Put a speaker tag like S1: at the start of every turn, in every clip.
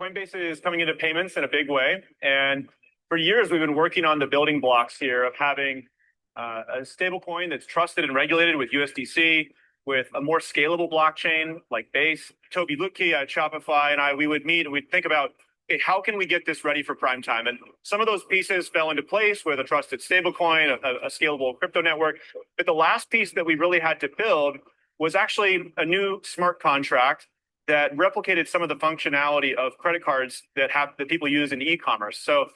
S1: Coinbase is coming into payments in a big way. And for years, we've been working on the building blocks here of having a stable coin that's trusted and regulated with USDC, with a more scalable blockchain like Base. Toby Lutke at Shopify and we would meet and we'd think about, okay, how can we get this ready for prime time? And some of those pieces fell into place with a trusted stablecoin, a scalable crypto network. But the last piece that we really had to build was actually a new smart contract that replicated some of the functionality of credit cards that people use in e-commerce. So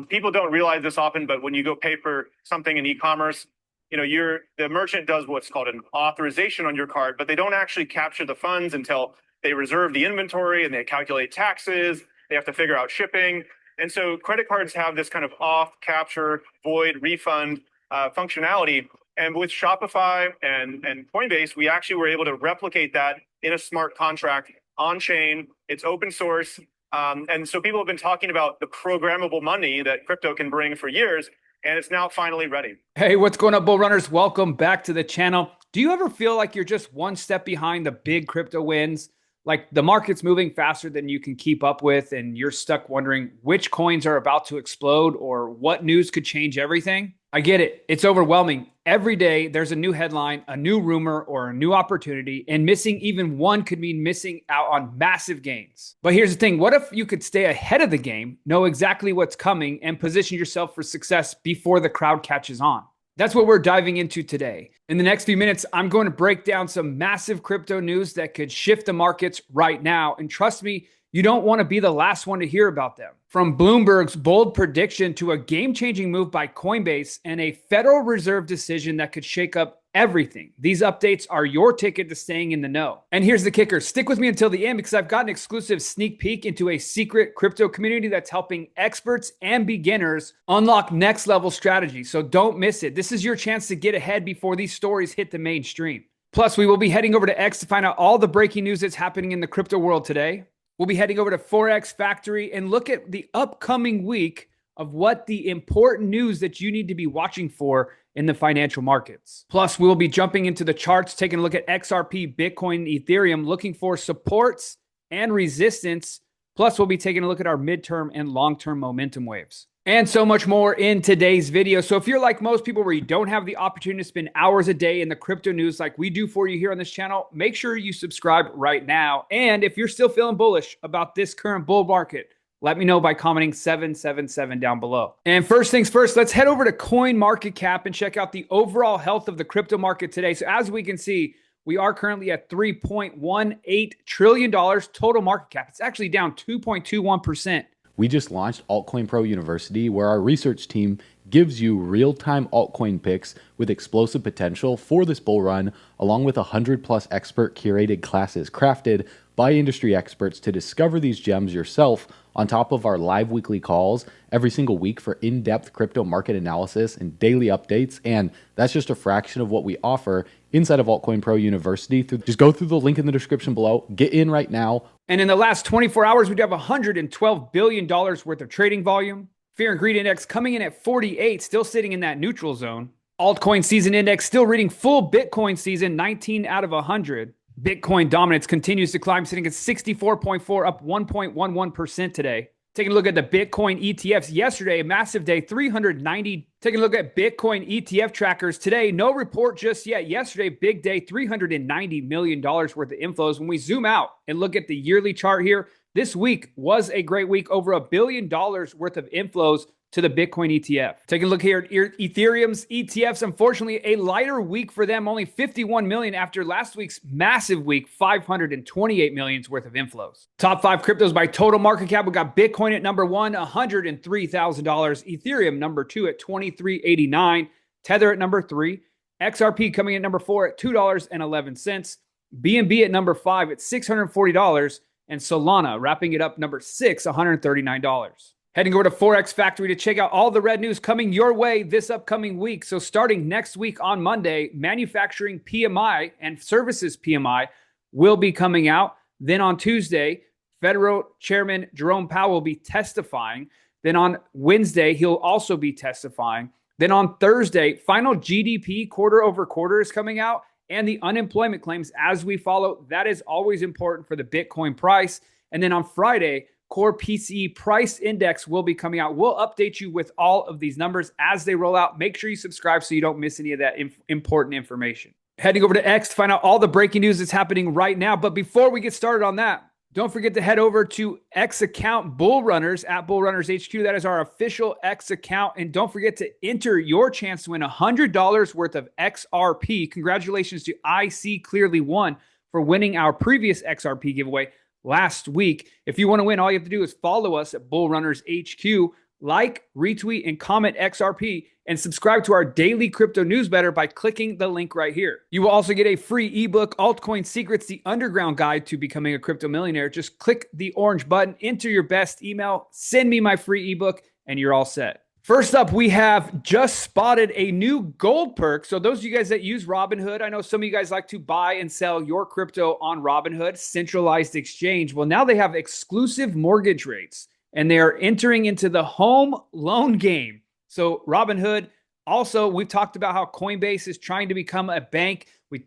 S1: people don't realize this often, but when you go pay for something in e-commerce, the merchant does what's called an authorization on your card, but they don't actually capture the funds until they reserve the inventory and they calculate taxes. They have to figure out shipping. And so credit cards have this kind of off, capture, void, refund functionality. And with Shopify and Coinbase, we actually were able to replicate that in a smart contract on chain. It's open source. And so people have been talking about the programmable money that crypto can bring for years, and it's now finally ready.
S2: Hey, what's going on, bull runners? Welcome back to the channel. Do you ever feel like you're just one step behind the big crypto wins? Like the market's moving faster than you can keep up with, and you're stuck wondering which coins are about to explode or what news could change everything? I get it. It's overwhelming. Every day there's a new headline, a new rumor, or a new opportunity, and missing even one could mean missing out on massive gains. But here's the thing. What if you could stay ahead of the game, know exactly what's coming, and position yourself for success before the crowd catches on? That's what we're diving into today. In the next few minutes, I'm going to break down some massive crypto news that could shift the markets right now. And trust me, you don't want to be the last one to hear about them. From Bloomberg's bold prediction to a game-changing move by Coinbase and a Federal Reserve decision that could shake up everything. These updates are your ticket to staying in the know. And here's the kicker. Stick with me until the end because I've got an exclusive sneak peek into a secret crypto community that's helping experts and beginners unlock next level strategies. So don't miss it. This is your chance to get ahead before these stories hit the mainstream. Plus, we will be heading over to X to find out all the breaking news that's happening in the crypto world today. We'll be heading over to Forex Factory and look at the upcoming week of what the important news that you need to be watching for in the financial markets. Plus, we will be jumping into the charts, taking a look at XRP, Bitcoin, Ethereum, looking for supports and resistance. Plus, we'll be taking a look at our midterm and long-term momentum waves. And so much more in today's video. So if you're like most people where you don't have the opportunity to spend hours a day in the crypto news like we do for you here on this channel, make sure you subscribe right now. And if you're still feeling bullish about this current bull market, let me know by commenting 777 down below. And first things first, let's head over to CoinMarketCap and check out the overall health of the crypto market today. So as we can see, we are currently at $3.18 trillion total market cap. It's actually down 2.21%.
S3: We just launched Altcoin Pro University, where our research team gives you real-time altcoin picks with explosive potential for this bull run, along with 100+ expert curated classes crafted by industry experts to discover these gems yourself, on top of our live weekly calls every single week for in-depth crypto market analysis and daily updates. And that's just a fraction of what we offer inside of Altcoin Pro University. Just go through the link in the description below, get in right now.
S2: And in the last 24 hours, we do have $112 billion worth of trading volume. Fear and Greed Index coming in at 48, still sitting in that neutral zone. Altcoin Season Index still reading full Bitcoin season, 19 out of 100. Bitcoin dominance continues to climb, sitting at 64.4, up 1.11% today. Taking a look at the Bitcoin ETFs yesterday, a massive day, 390. Taking a look at Bitcoin ETF trackers today, no report just yet. Yesterday, big day, $390 million worth of inflows. When we zoom out and look at the yearly chart here, this week was a great week, over $1 billion worth of inflows to the Bitcoin ETF. Taking a look here at Ethereum's ETFs, unfortunately, a lighter week for them, only 51 million after last week's massive week, 528 million's worth of inflows. Top 5 cryptos by total market cap. We got Bitcoin at number 1, $103,000. Ethereum number 2 at $23.89. Tether at number 3. XRP coming in at number 4 at $2.11. BNB at number 5 at $640. And Solana wrapping it up number 6, $139. Heading over to Forex Factory to check out all the red news coming your way this upcoming week. So starting next week on Monday, manufacturing PMI and services PMI will be coming out. Then on Tuesday, Federal Chairman Jerome Powell will be testifying. Then on Wednesday, he'll also be testifying. Then on Thursday, final GDP quarter over quarter is coming out, and the unemployment claims as we follow. That is always important for the Bitcoin price. And then on Friday, core PCE price index will be coming out. We'll update you with all of these numbers as they roll out. Make sure you subscribe so you don't miss any of that important information. Heading over to X to find out all the breaking news that's happening right now. But before we get started on that, don't forget to head over to X account BULLRUNNERS at BULLRUNNERS HQ. That is our official X account. And don't forget to enter your chance to win $100 worth of XRP. Congratulations to IC Clearly One for winning our previous XRP giveaway last week. If you want to win, all you have to do is follow us at BULLRUNNERS HQ, like, retweet, and comment XRP, and subscribe to our daily crypto newsletter by clicking the link right here. You will also get a free ebook, Altcoin Secrets, the Underground Guide to Becoming a Crypto Millionaire. Just click the orange button, enter your best email, send me my free ebook, and you're all set. First up, we have just spotted a new gold perk. So those of you guys that use Robinhood, I know some of you guys like to buy and sell your crypto on Robinhood, centralized exchange. Well, now they have exclusive mortgage rates, and they are entering into the home loan game. So Robinhood, also, we've talked about how Coinbase is trying to become a bank. We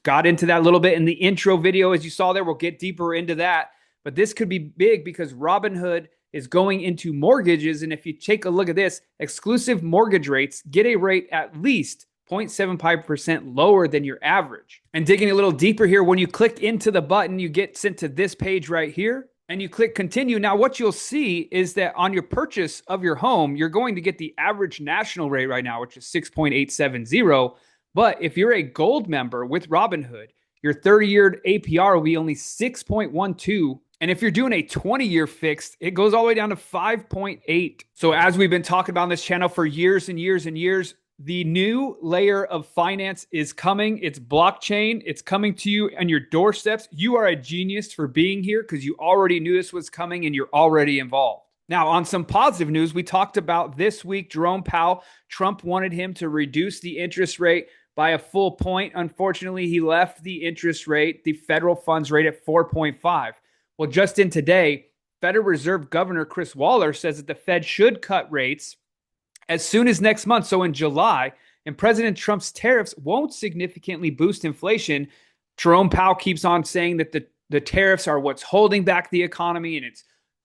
S2: got into that a little bit in the intro video, as you saw there. We'll get deeper into that. But this could be big because Robinhood is going into mortgages. And if you take a look at this, exclusive mortgage rates get a rate at least 0.75% lower than your average. And digging a little deeper here, when you click into the button, you get sent to this page right here. And you click continue. Now, what you'll see is that on your purchase of your home, you're going to get the average national rate right now, which is 6.870. But if you're a gold member with Robinhood, your 30-year APR will be only 6.12. And if you're doing a 20-year fixed, it goes all the way down to 5.8. So as we've been talking about on this channel for years and years and years, the new layer of finance is coming. It's blockchain. It's coming to you on your doorsteps. You are a genius for being here because you already knew this was coming and you're already involved. Now, on some positive news, we talked about this week, Jerome Powell. Trump wanted him to reduce the interest rate by a full point. Unfortunately, he left the interest rate, the federal funds rate, at 4.5. Well, just in today, Federal Reserve Governor Chris Waller says that the Fed should cut rates as soon as next month, so in July, and President Trump's tariffs won't significantly boost inflation. Jerome Powell keeps on saying that the tariffs are what's holding back the economy and it's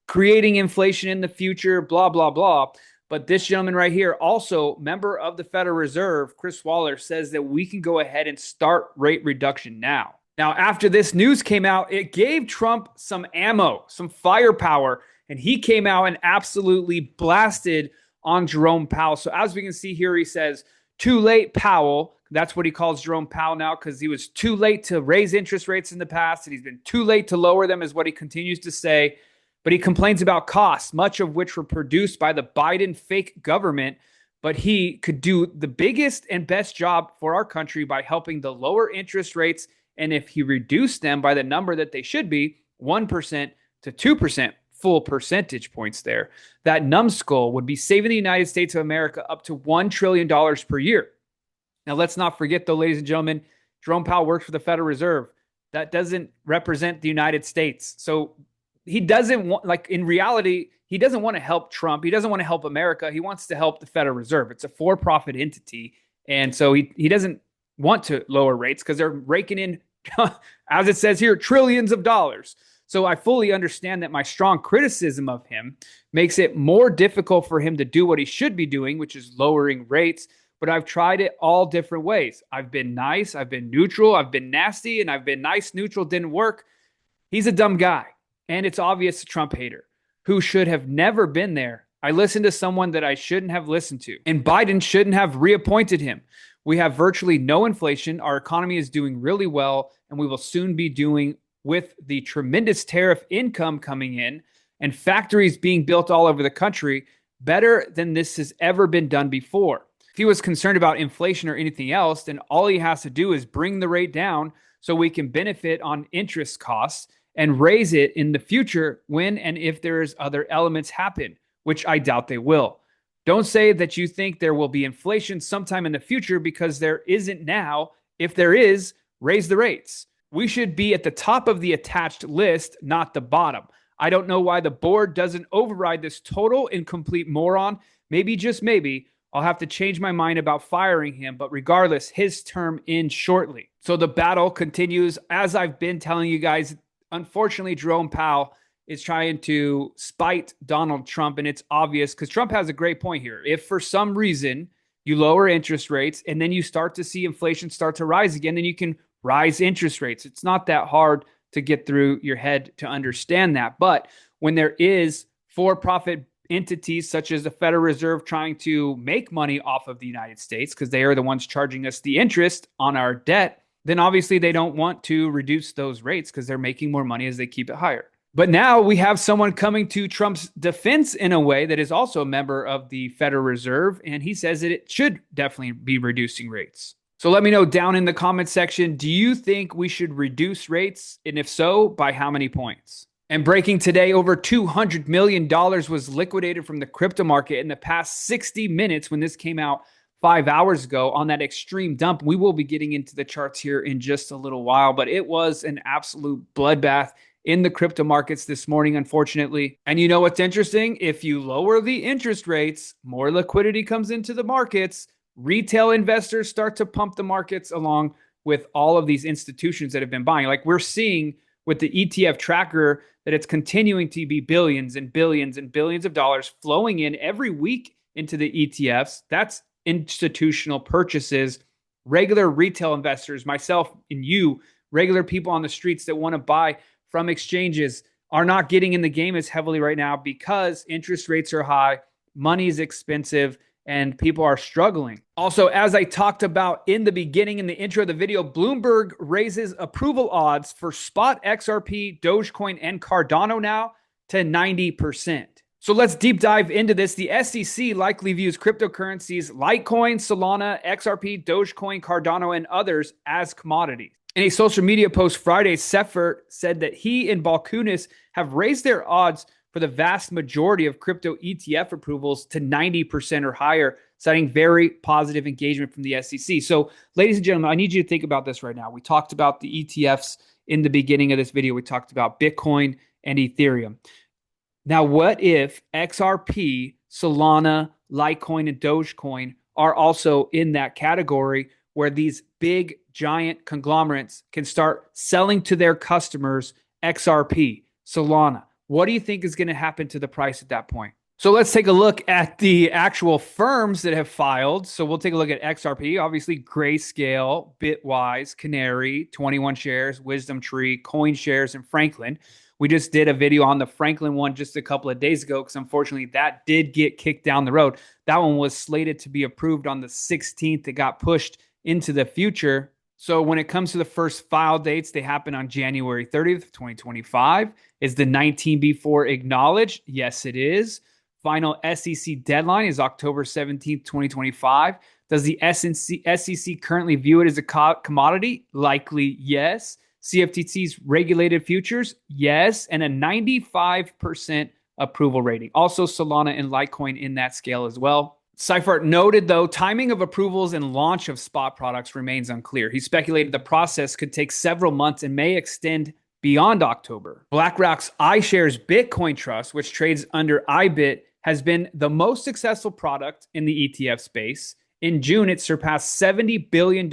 S2: creating inflation in the future, blah, blah, blah. But this gentleman right here, also member of the Federal Reserve, Chris Waller, says that we can go ahead and start rate reduction now. Now, after this news came out, it gave Trump some ammo, some firepower, and he came out and absolutely blasted on Jerome Powell. So as we can see here, he says, too late, Powell. That's what he calls Jerome Powell now because he was too late to raise interest rates in the past, and he's been too late to lower them is what he continues to say. But he complains about costs, much of which were produced by the Biden fake government. But he could do the biggest and best job for our country by helping the lower interest rates. And if he reduced them by the number that they should be, 1% to 2%, full percentage points there, that numbskull would be saving the United States of America up to $1 trillion per year. Now, let's not forget, though, ladies and gentlemen, Jerome Powell works for the Federal Reserve. That doesn't represent the United States. So he doesn't want, like, in reality, he doesn't want to help Trump. He doesn't want to help America. He wants to help the Federal Reserve. It's a for-profit entity. And so he doesn't want to lower rates because they're raking in, as it says here, trillions of dollars. So I fully understand that my strong criticism of him makes it more difficult for him to do what he should be doing, which is lowering rates. But I've tried it all different ways. I've been nice, I've been neutral, I've been nasty, and I've been nice, neutral, didn't work. He's a dumb guy. And it's obvious a Trump hater who should have never been there. I listened to someone that I shouldn't have listened to. And Biden shouldn't have reappointed him. We have virtually no inflation. Our economy is doing really well, and we will soon be doing with the tremendous tariff income coming in and factories being built all over the country better than this has ever been done before. If he was concerned about inflation or anything else, then all he has to do is bring the rate down so we can benefit on interest costs and raise it in the future when and if there's other elements happen, which I doubt they will. Don't say that you think there will be inflation sometime in the future because there isn't now. If there is, raise the rates. We should be at the top of the attached list, not the bottom. I don't know why the board doesn't override this total and complete moron. Maybe, just maybe, I'll have to change my mind about firing him, but regardless, his term ends shortly. So the battle continues. As I've been telling you guys, unfortunately, Jerome Powell is trying to spite Donald Trump. And it's obvious because Trump has a great point here. If for some reason you lower interest rates and then you start to see inflation start to rise again, then you can rise interest rates. It's not that hard to get through your head to understand that. But when there is for-profit entities such as the Federal Reserve trying to make money off of the United States because they are the ones charging us the interest on our debt, then obviously they don't want to reduce those rates because they're making more money as they keep it higher. But now we have someone coming to Trump's defense in a way that is also a member of the Federal Reserve, and he says that it should definitely be reducing rates. So let me know down in the comments section, do you think we should reduce rates? And if so, by how many points? And breaking today, over $200 million was liquidated from the crypto market in the past 60 minutes when this came out 5 hours ago on that extreme dump. We will be getting into the charts here in just a little while, but it was an absolute bloodbath in the crypto markets this morning, unfortunately. And you know what's interesting? If you lower the interest rates, more liquidity comes into the markets. Retail investors start to pump the markets along with all of these institutions that have been buying. Like we're seeing with the ETF tracker that it's continuing to be billions and billions and billions of dollars flowing in every week into the ETFs. That's institutional purchases. Regular retail investors, myself and you, regular people on the streets that want to buy from exchanges are not getting in the game as heavily right now because interest rates are high, money is expensive, and people are struggling. Also, as I talked about in the beginning, in the intro of the video, Bloomberg raises approval odds for spot XRP, Dogecoin, and Cardano now to 90%. So let's deep dive into this. The SEC likely views cryptocurrencies Litecoin, Solana, XRP, Dogecoin, Cardano, and others as commodities. In a social media post Friday, Seifert said that he and Balkunis have raised their odds for the vast majority of crypto ETF approvals to 90% or higher, citing very positive engagement from the SEC. So, ladies and gentlemen, I need you to think about this right now. We talked about the ETFs in the beginning of this video. We talked about Bitcoin and Ethereum. Now, what if XRP, Solana, Litecoin, and Dogecoin are also in that category where these big, giant conglomerates can start selling to their customers XRP, Solana? What do you think is going to happen to the price at that point? So let's take a look at the actual firms that have filed. So we'll take a look at XRP, obviously Grayscale, Bitwise, Canary, 21 Shares, Wisdom Tree, CoinShares, and Franklin. We just did a video on the Franklin one just a couple of days ago because unfortunately that did get kicked down the road. That one was slated to be approved on the 16th. It got pushed into the future. So when it comes to the first file dates, they happen on January 30th, 2025. Is the 19B4 acknowledged? Yes, it is. Final SEC deadline is October 17th, 2025. Does the SEC currently view it as a commodity? Likely, yes. CFTC's regulated futures? Yes. And a 95% approval rating. Also Solana and Litecoin in that scale as well. Seifert noted, though, timing of approvals and launch of spot products remains unclear. He speculated the process could take several months and may extend beyond October. BlackRock's iShares Bitcoin Trust, which trades under IBIT, has been the most successful product in the ETF space. In June, it surpassed $70 billion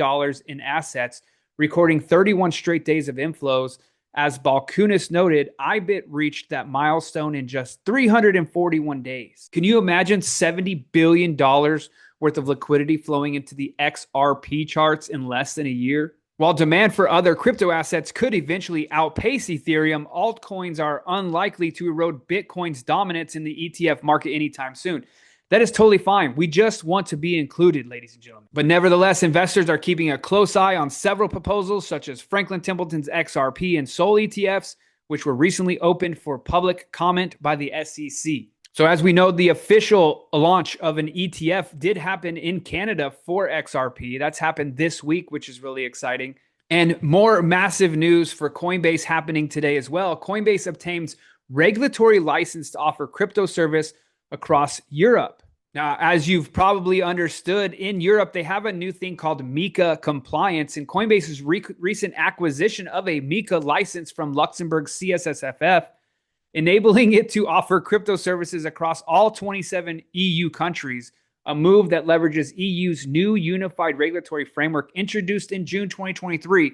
S2: in assets, recording 31 straight days of inflows. As Balkunis noted, IBIT reached that milestone in just 341 days. Can you imagine $70 billion worth of liquidity flowing into the XRP charts in less than a year? While demand for other crypto assets could eventually outpace Ethereum, altcoins are unlikely to erode Bitcoin's dominance in the ETF market anytime soon. That is totally fine. We just want to be included, ladies and gentlemen. But nevertheless, investors are keeping a close eye on several proposals, such as Franklin Templeton's XRP and SOL ETFs, which were recently opened for public comment by the SEC. So as we know, the official launch of an ETF did happen in Canada for XRP. That's happened this week, which is really exciting. And more massive news for Coinbase happening today as well. Coinbase obtains regulatory license to offer crypto service across Europe. Now, as you've probably understood, in Europe, they have a new thing called MiCA compliance, and Coinbase's recent acquisition of a MiCA license from Luxembourg's CSSFF, enabling it to offer crypto services across all 27 EU countries, a move that leverages EU's new unified regulatory framework introduced in June 2023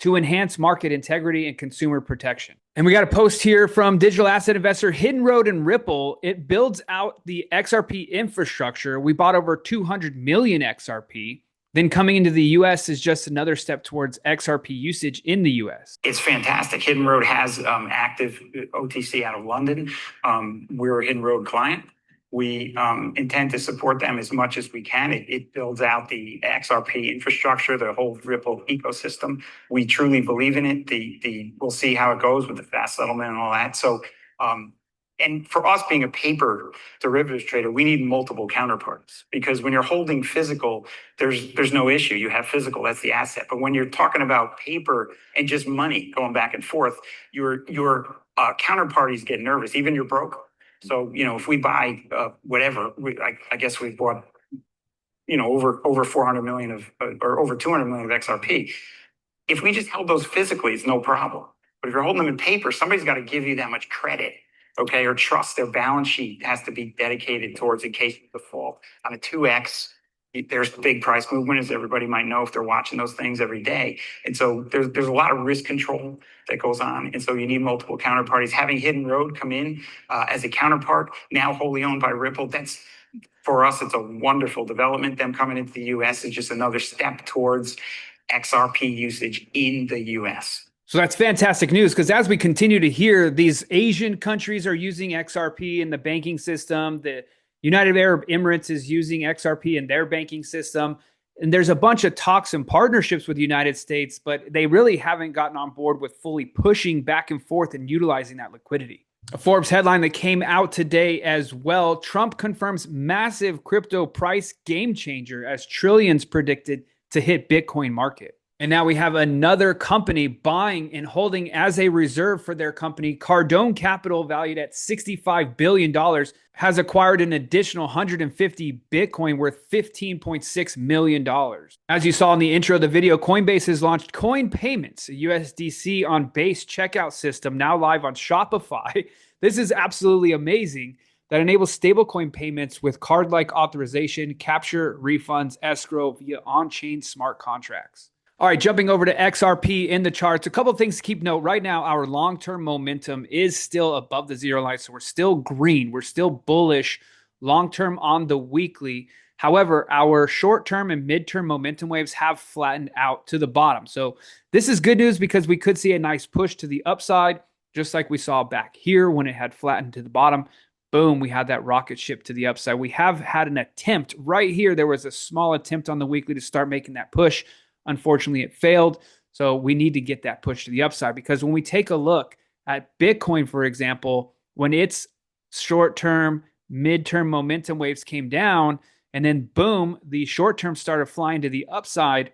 S2: to enhance market integrity and consumer protection. And we got a post here from digital asset investor Hidden Road and Ripple. It builds out the XRP infrastructure. We bought over 200 million XRP. Then coming into the US is just another step towards XRP usage in the US.
S4: It's fantastic. Hidden Road has active OTC out of London. We're a Hidden Road client. We intend to support them as much as we can. It builds out the XRP infrastructure, the whole Ripple ecosystem. We truly believe in it. We'll see how it goes with the fast settlement and all that. So, and for us being a paper derivatives trader, we need multiple counterparties, because when you're holding physical, there's no issue. You have physical, that's the asset. But when you're talking about paper and just money going back and forth, your counterparties get nervous, even your broker. So, if we buy whatever, I guess we bought, over 400 million or over 200 million of XRP. If we just held those physically, it's no problem. But if you're holding them in paper, somebody's got to give you that much credit, okay, or trust. Their balance sheet has to be dedicated towards in case of default. On a 2X, there's big price movement, as everybody might know if they're watching those things every day. And so there's a lot of risk control that goes on. And so you need multiple counterparties. Having Hidden Road come in as a counterpart, now wholly owned by Ripple, that's, for us, it's a wonderful development. Them coming into the US is just another step towards XRP usage in the US.
S2: So that's fantastic news, because as we continue to hear, these Asian countries are using XRP in the banking system. The United Arab Emirates is using XRP in their banking system. And there's a bunch of talks and partnerships with the United States, but they really haven't gotten on board with fully pushing back and forth and utilizing that liquidity. A Forbes headline that came out today as well: Trump confirms massive crypto price game changer as trillions predicted to hit Bitcoin market. And now we have another company buying and holding as a reserve for their company. Cardone Capital, valued at $65 billion, has acquired an additional 150 Bitcoin worth $15.6 million. As you saw in the intro of the video, Coinbase has launched Coin Payments, a USDC on Base checkout system now live on Shopify. This is absolutely amazing, that enables stablecoin payments with card-like authorization, capture, refunds, escrow via on-chain smart contracts. All right, jumping over to XRP in the charts, a couple of things to keep note. Right now, our long-term momentum is still above the zero line, so we're still green. We're still bullish long-term on the weekly. However, our short-term and mid-term momentum waves have flattened out to the bottom. So this is good news, because we could see a nice push to the upside, just like we saw back here when it had flattened to the bottom. Boom, we had that rocket ship to the upside. We have had an attempt right here. There was a small attempt on the weekly to start making that push. Unfortunately, it failed. So we need to get that push to the upside, because when we take a look at Bitcoin, for example, when its short-term, mid-term momentum waves came down, and then boom, the short-term started flying to the upside,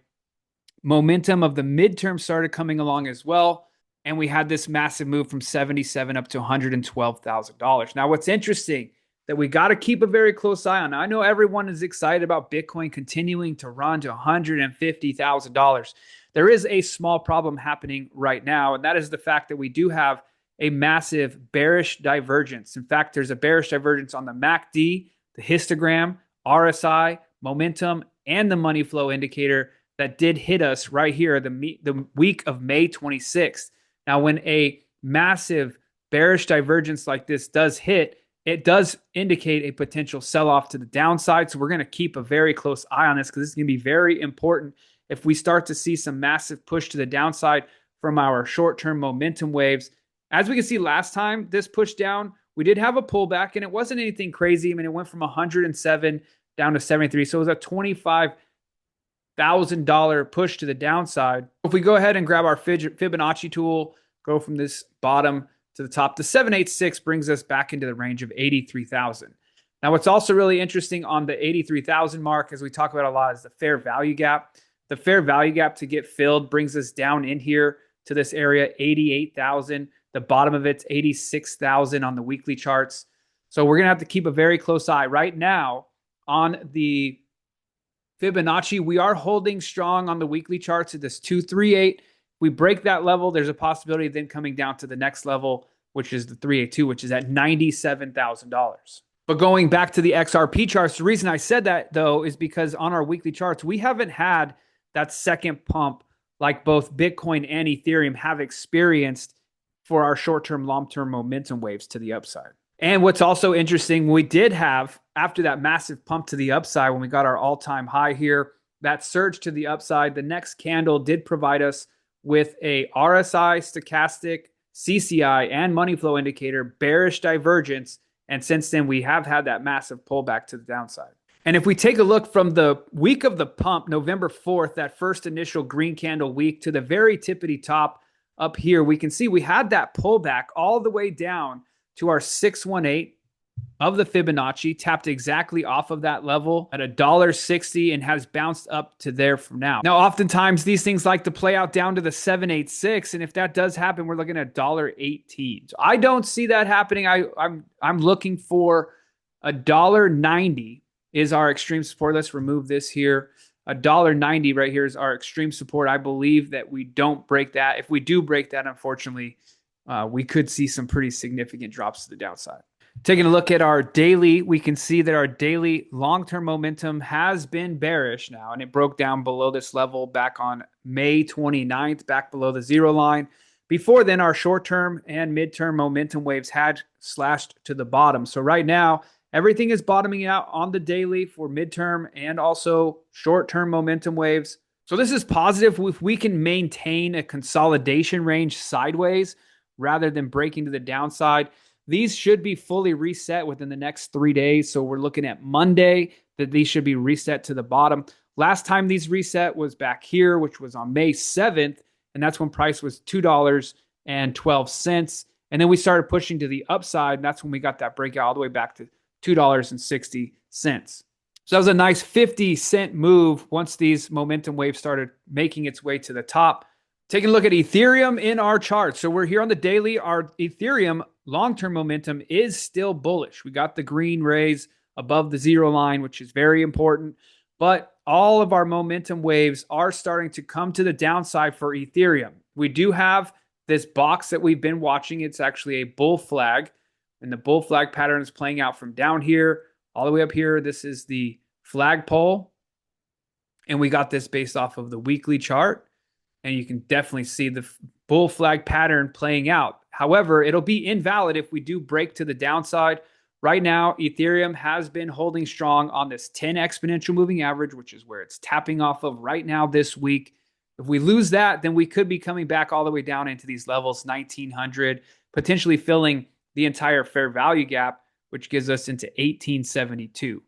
S2: momentum of the mid-term started coming along as well. And we had this massive move from 77 up to $112,000. Now, what's interesting that we got to keep a very close eye on. Now, I know everyone is excited about Bitcoin continuing to run to $150,000. There is a small problem happening right now, and that is the fact that we do have a massive bearish divergence. In fact, there's a bearish divergence on the MACD, the histogram, RSI, momentum, and the money flow indicator that did hit us right here the week of May 26th. Now, when a massive bearish divergence like this does hit, it does indicate a potential sell-off to the downside. So we're going to keep a very close eye on this, because this is going to be very important if we start to see some massive push to the downside from our short-term momentum waves. As we can see last time, this push down, we did have a pullback, and it wasn't anything crazy. I mean, it went from 107 down to 73. So it was a $25,000 push to the downside. If we go ahead and grab our Fibonacci tool, go from this bottom to the top, the 786 brings us back into the range of 83,000. Now, what's also really interesting on the 83,000 mark, as we talk about a lot, is the fair value gap. The fair value gap to get filled brings us down in here to this area, 88,000. The bottom of it's 86,000 on the weekly charts. So we're going to have to keep a very close eye. Right now, on the Fibonacci, we are holding strong on the weekly charts at this 238. We break that level, there's a possibility of then coming down to the next level, which is the 382, which is at $97,000. But going back to the XRP charts, the reason I said that, though, is because on our weekly charts, we haven't had that second pump like both Bitcoin and Ethereum have experienced for our short-term, long-term momentum waves to the upside. And what's also interesting, we did have, after that massive pump to the upside, when we got our all-time high here, that surge to the upside, the next candle did provide us with a RSI, stochastic, CCI, and money flow indicator bearish divergence. And since then, we have had that massive pullback to the downside. And if we take a look from the week of the pump, November 4th, that first initial green candle week to the very tippity top up here, we can see we had that pullback all the way down to our 618 of the Fibonacci, tapped exactly off of that level at $1.60 and has bounced up to there from now. Now, oftentimes these things like to play out down to the 786, and if that does happen, we're looking at $1.18. So I don't see that happening. I'm looking for $1.90 is our extreme support. Let's remove this here. $1.90 right here is our extreme support. I believe that we don't break that. If we do break that, unfortunately, we could see some pretty significant drops to the downside. Taking a look at our daily, we can see that our daily long-term momentum has been bearish now, and it broke down below this level back on May 29th, back below the zero line. Before then, our short-term and mid-term momentum waves had slashed to the bottom. So right now, everything is bottoming out on the daily for midterm and also short-term momentum waves. So this is positive if we can maintain a consolidation range sideways rather than breaking to the downside. These should be fully reset within the next 3 days. So we're looking at Monday that these should be reset to the bottom. Last time these reset was back here, which was on May 7th. And that's when price was $2.12. And then we started pushing to the upside. And that's when we got that breakout all the way back to $2.60. So that was a nice 50-cent move once these momentum waves started making its way to the top. Taking a look at Ethereum in our chart. So we're here on the daily. Our Ethereum long-term momentum is still bullish. We got the green rays above the zero line, which is very important. But all of our momentum waves are starting to come to the downside for Ethereum. We do have this box that we've been watching. It's actually a bull flag. And the bull flag pattern is playing out from down here all the way up here. This is the flagpole. And we got this based off of the weekly chart. And you can definitely see the bull flag pattern playing out. However, it'll be invalid if we do break to the downside. Right now, Ethereum has been holding strong on this 10 exponential moving average, which is where it's tapping off of right now this week. If we lose that, then we could be coming back all the way down into these levels, 1900, potentially filling the entire fair value gap, which gives us into 1872.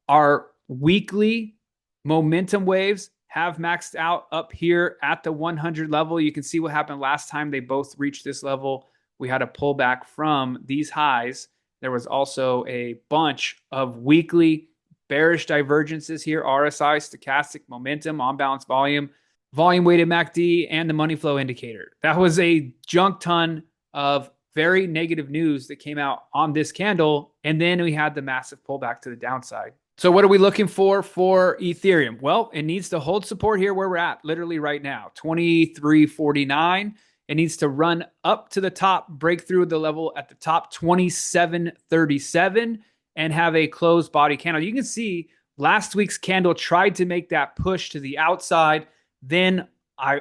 S2: Our weekly momentum waves have maxed out up here at the 100 level. You can see what happened last time they both reached this level. We had a pullback from these highs. There was also a bunch of weekly bearish divergences here, RSI, stochastic, momentum, on balance volume, volume weighted MACD, and the money flow indicator. That was a junk ton of very negative news that came out on this candle. And then we had the massive pullback to the downside. So what are we looking for Ethereum? Well, it needs to hold support here where we're at literally right now, 2349. It needs to run up to the top, break through the level at the top, 2737, and have a closed body candle. You can see last week's candle tried to make that push to the outside. Then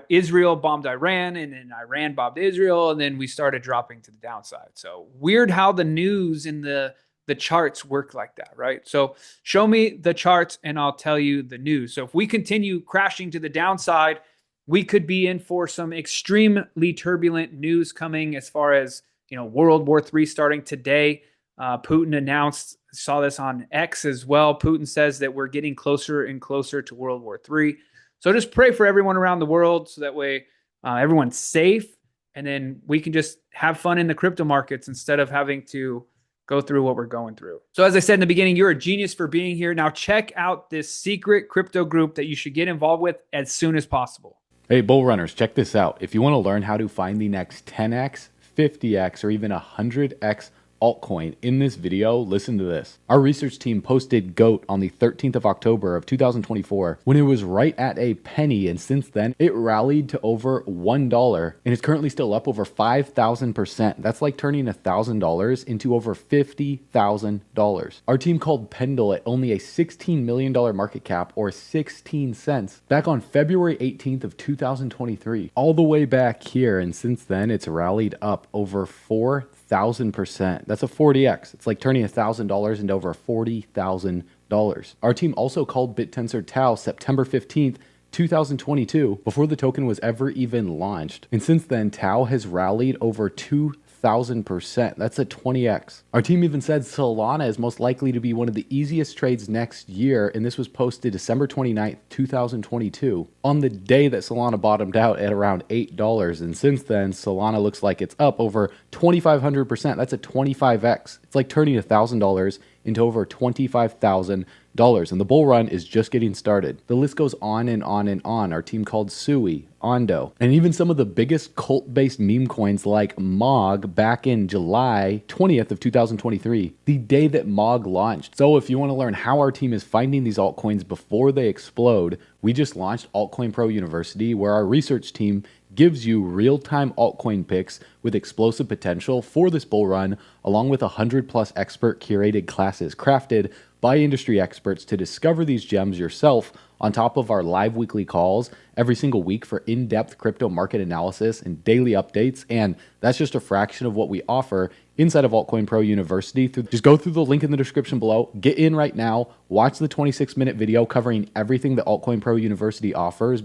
S2: Israel bombed Iran, and then Iran bombed Israel, and then we started dropping to the downside. So weird how the news in the charts work like that, right? So show me the charts and I'll tell you the news. So if we continue crashing to the downside, we could be in for some extremely turbulent news coming as far as, World War III starting today. Putin announced, saw this on X as well. Putin says that we're getting closer and closer to World War III. So just pray for everyone around the world so that way everyone's safe, and then we can just have fun in the crypto markets instead of having to go through what we're going through. So as I said in the beginning, you're a genius for being here. Now check out this secret crypto group that you should get involved with as soon as possible.
S3: Hey, bull runners, check this out. If you want to learn how to find the next 10x, 50x, or even 100x altcoin in this video, listen to this. Our research team posted GOAT on the 13th of October of 2024 when it was right at a penny, and since then it rallied to over $1 and it's currently still up over 5,000%. That's like turning $1,000 into over $50,000. Our team called Pendle at only a $16 million market cap, or 16 cents, back on February 18th of 2023, all the way back here, and since then it's rallied up over 4,000%. That's a 40x. It's like turning $1,000 into over $40,000. Our team also called BitTensor Tau September 15th, 2022, before the token was ever even launched. And since then, Tau has rallied over 2,000%. That's a 20x. Our team even said Solana is most likely to be one of the easiest trades next year, and this was posted December 29th, 2022, on the day that Solana bottomed out at around $8. And since then, Solana looks like it's up over 2,500%. That's a 25x. It's like turning $1,000 into over $25,000. And the bull run is just getting started. The list goes on and on and on. Our team called Sui, Ondo, and even some of the biggest cult-based meme coins like MOG back in July 20th of 2023, the day that MOG launched. So if you want to learn how our team is finding these altcoins before they explode, we just launched Altcoin Pro University, where our research team gives you real-time altcoin picks with explosive potential for this bull run, along with 100+ expert curated classes crafted by industry experts to discover these gems yourself, on top of our live weekly calls every single week for in-depth crypto market analysis and daily updates. And that's just a fraction of what we offer inside of Altcoin Pro University. Just go through the link in the description below, get in right now, watch the 26-minute video covering everything that Altcoin Pro University offers.